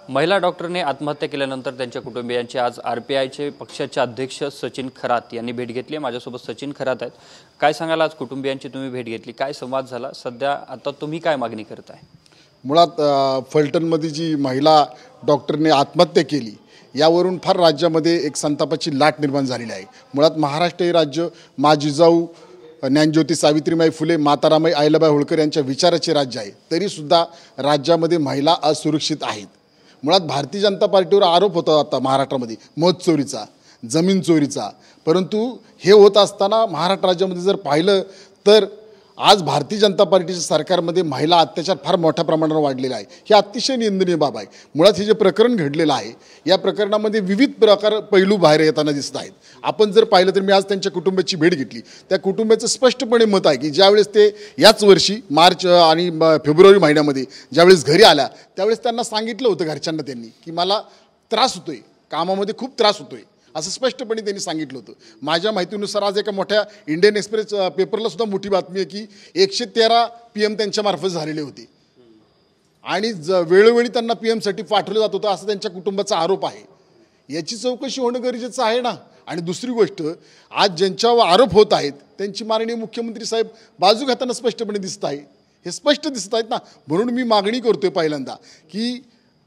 महिला डॉक्टरने आत्महत्या केल्यानंतर त्यांच्या कुटुंबियांची आज आरपीआयचे पक्षाचे अध्यक्ष सचिन खरात यांनी भेट घेतली। माझ्यासोबत सचिन खरात आहेत। काय सांगाल, आज कुटुंबियांची तुम्ही भेट घेतली, काय संवाद झाला, सध्या आता तुम्ही काय मागणी करताय? मुळात फलटणमध्ये जी महिला डॉक्टरने आत्महत्या केली यावरून फार राज्यामध्ये एक संतापाची लाट निर्माण झालेली आहे। मुळात महाराष्ट्र हे राज्य मा जिजाऊ ज्ञानज्योती सावित्रीबाई फुले मातारामाई अहिल्याबाई होळकर यांच्या विचाराचे राज्य आहे, तरीसुद्धा राज्यामध्ये महिला असुरक्षित आहेत। मुळात भारतीय जनता पार्टीवर आरोप होता आता महाराष्ट्रामध्ये मत चोरीचा, जमीन चोरीचा, परंतु हे होत असताना महाराष्ट्र राज्यामध्ये जर पाहिलं तर आज भारतीय जनता पार्टीच्या सरकारमध्ये महिला अत्याचार फार मोठ्या प्रमाणावर वाढलेला आहे। ही अतिशय निंदनीय बाब आहे। मुळात हे जे प्रकरण घडलेलं आहे या प्रकरणामध्ये विविध पैलू बाहेर येताना दिसत आहेत। आपण जर पाहिलं तर मी आज त्यांच्या कुटुंबाची भेट घेतली, त्या कुटुंबाचं स्पष्टपणे मत आहे की ज्यावेळेस ते याच वर्षी मार्च आणि फेब्रुवारी महिन्यामध्ये ज्यावेळेस घरी आल्या त्यावेळेस त्यांना सांगितलं होतं घरच्यांना त्यांनी की मला त्रास होतोय, कामामध्ये खूप त्रास होतोय, असं स्पष्टपणे त्यांनी सांगितलं होतं। माझ्या माहितीनुसार आज एका मोठ्या इंडियन एक्सप्रेस पेपरला सुद्धा मोठी बातमी आहे की 113 PM त्यांच्यामार्फत झालेले होते आणि वेळोवेळी त्यांना PM साठी पाठवलं जात होतं असं त्यांच्या कुटुंबाचा आरोप आहे। याची चौकशी होणं गरजेचं आहे ना। आणि दुसरी गोष्ट, आज ज्यांच्यावर आरोप होत आहेत त्यांची माननीय मुख्यमंत्री साहेब बाजू घेताना स्पष्टपणे दिसत आहे, हे स्पष्ट दिसत आहेत ना। म्हणून मी मागणी करतोय पहिल्यांदा की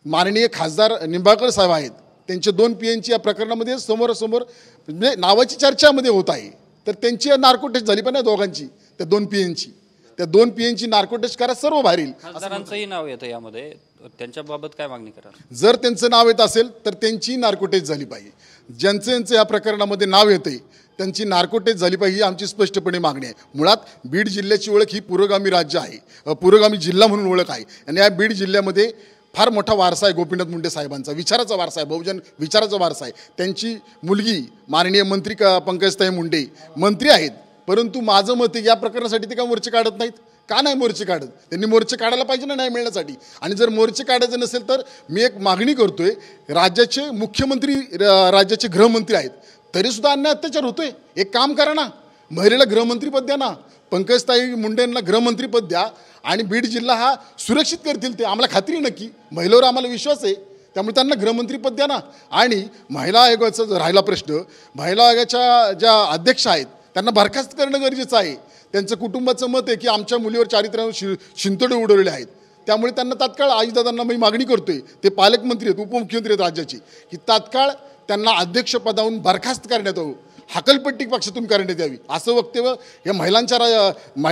माननीय खासदार निंबाळकर साहेब आहेत, त्यांचे 2 PNची या प्रकरणामध्ये समोरासमोर म्हणजे नावाची चर्चामध्ये होत आहे, तर त्यांची नार्को टेस्ट झाली पण नाही दोघांची, त्या 2 PNची, त्या 2 PNची नार्को टेस्ट करा, सर्व बाहेर येईल। खासदारांचंही नाव येतं यामध्ये, त्यांच्याबाबत काय मागणी कराल? जर त्यांचं नाव येत असेल तर त्यांची नार्को टेस्ट झाली पाहिजे। ज्यांचं या प्रकरणामध्ये नाव येतंय त्यांची नार्को टेस्ट झाली पाहिजे, ही आमची स्पष्टपणे मागणी आहे। मुळात बीड जिल्ह्याची ओळख ही पुरोगामी राज्य आहे, पुरोगामी जिल्हा म्हणून ओळख आहे आणि या बीड जिल्ह्यामध्ये फार मोठा वारसा आहे गोपीनाथ मुंडे साहेबांचा, विचाराचा वारसा आहे, बहुजन विचाराचा वारसा आहे। त्यांची मुलगी माननीय मंत्री पंकजताई मुंडे मंत्री आहेत, परंतु माझं मत आहे या प्रकरणासाठी ते का मोर्चे काढत नाहीत? का नाही मोर्चे काढत? त्यांनी मोर्चे काढायला पाहिजे ना न्याय मिळण्यासाठी। आणि जर मोर्चे काढायचे नसेल तर मी एक मागणी करतोय, राज्याचे मुख्यमंत्री राज्याचे गृहमंत्री आहेत, तरीसुद्धा अन्याय अत्याचार होतोय। एक काम करा ना, महिलेला गृहमंत्रीपद द्या ना, पंकजताई मुंडेंना गृहमंत्रीपद द्या आणि बीड जिल्हा हा सुरक्षित करतील ते, आम्हाला खात्री आहे नक्की, महिलेवर आम्हाला विश्वास आहे, त्यामुळे त्यांना गृहमंत्रीपद द्या ना। आणि महिला आयोगाचा जर राहिला प्रश्न, महिला आयोगाच्या ज्या अध्यक्ष आहेत त्यांना बरखास्त करणं गरजेचं आहे। त्यांचं कुटुंबाचं मत आहे की आमच्या मुलीवर चारित्र्यावर शिंतोडे उडवलेले आहेत, त्यामुळे त्यांना तात्काळ आजीदादांना मी मागणी करतोय, ते पालकमंत्री आहेत, उपमुख्यमंत्री आहेत राज्याचे, की तात्काळ त्यांना अध्यक्षपदावरून बरखास्त करण्यात यावं, हकलपट्टी पक्षातून करण्यात यावी। असं वक्तव्य या महिलांच्या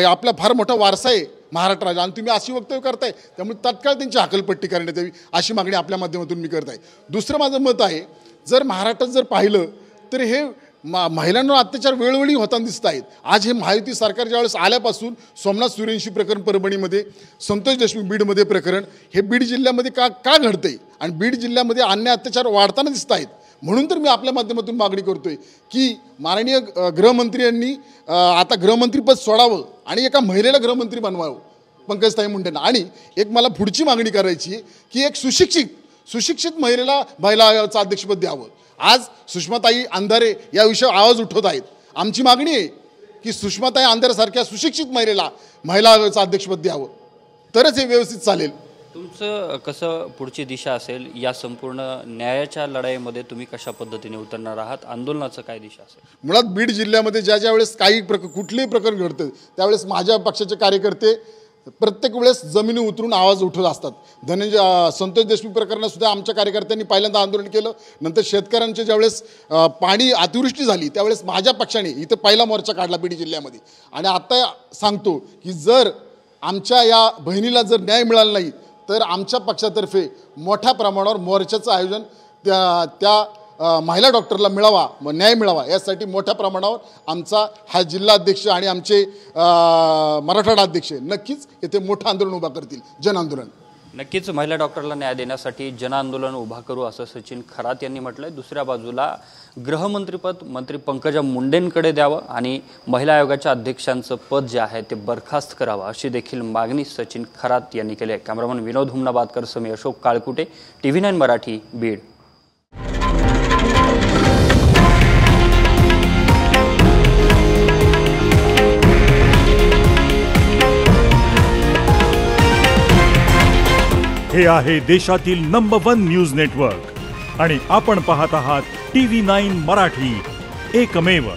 आपला फार मोठा वारसा आहे महाराष्ट्र राज्य आणि तुम्ही अशी वक्तव्य करताय, त्यामुळे तात्काळ त्यांची हकलपट्टी करण्यात यावी अशी मागणी आपल्या माध्यमातून मी करत आहे। दुसरं माझं मत आहे, जर महाराष्ट्रात जर पाहिलं तर हे महिलांवर अत्याचार वेळोवेळी होताना दिसत आहेत। आज हे महायुती सरकार ज्यावेळेस आल्यापासून सोमनाथ सूर्यवंशी प्रकरण परभणीमध्ये, संतोष देशमुख बीडमध्ये प्रकरण, हे बीड जिल्ह्यामध्ये का घडतंय आणि बीड जिल्ह्यामध्ये अन्याय अत्याचार वाढताना दिसत आहेत। म्हणून तर मी आपल्या माध्यमातून मागणी करतोय की माननीय गृहमंत्री यांनी आता गृहमंत्रीपद सोडावं आणि एका महिलेला गृहमंत्री बनवावं पंकजताई मुंडेंना। आणि एक मला पुढची मागणी करायची आहे की एक सुशिक्षित महिलेला महिला आयोगाचं अध्यक्षपद द्यावं। आज सुषमाताई अंधारे या विषयावर आवाज उठवत आहेत, आमची मागणी आहे की सुषमाताई अंधारेसारख्या सुशिक्षित महिलेला महिला आयोगाचं अध्यक्षपद द्यावं, तरच हे व्यवस्थित चालेल। तुमचं कसं पुढची दिशा असेल या संपूर्ण न्यायाच्या लढाईमध्ये? तुम्ही कशा पद्धतीने उतरणार आहात? आंदोलनाचं काय दिशा असेल? मुळात बीड जिल्ह्यामध्ये ज्या वेळेस काही कुठलेही प्रकरण घडतं त्यावेळेस माझ्या पक्षाचे कार्यकर्ते प्रत्येक वेळेस जमिनी उतरून आवाज उठवत असतात। संतोष देशमुख प्रकरणात सुद्धा आमच्या कार्यकर्त्यांनी पहिल्यांदा आंदोलन केलं, नंतर शेतकऱ्यांचे ज्यावेळेस पाणी अतिवृष्टी झाली त्यावेळेस माझ्या पक्षाने इथं पहिला मोर्चा काढला बीड जिल्ह्यामध्ये। आणि आता सांगतो की जर आमच्या या बहिणीला जर न्याय मिळाला नाही तर आमच्या पक्षातर्फे मोठ्या प्रमाणावर मोर्चाचं आयोजन त्या महिला डॉक्टरला मिळावा, न्याय मिळावा यासाठी मोठ्या प्रमाणावर आमचा हा जिल्हाध्यक्ष आणि आमचे मराठवाडा अध्यक्ष नक्कीच येथे मोठं आंदोलन उभा करतील, जन आंदोलन। नक्कीच महिला डॉक्टरला न्याय देण्यासाठी जन आंदोलन उभा करू असं सचिन खरात यांनी म्हटलंय। दुसऱ्या बाजूला गृहमंत्रीपद मंत्री पंकजा मुंडेंकडे द्यावं आणि महिला आयोगाच्या अध्यक्षांचं पद जे आहे ते बरखास्त करावं अशी देखील मागणी सचिन खरात यांनी केली आहे। कॅमेरामन विनोद हुमनाबादकर समी अशोक काळकुटे, TV9 मराठी, बीड। हे आहे देशातील नंबर 1 न्यूज नेटवर्क आणि आपण पाहत आहात TV9 मराठी, एकमेव.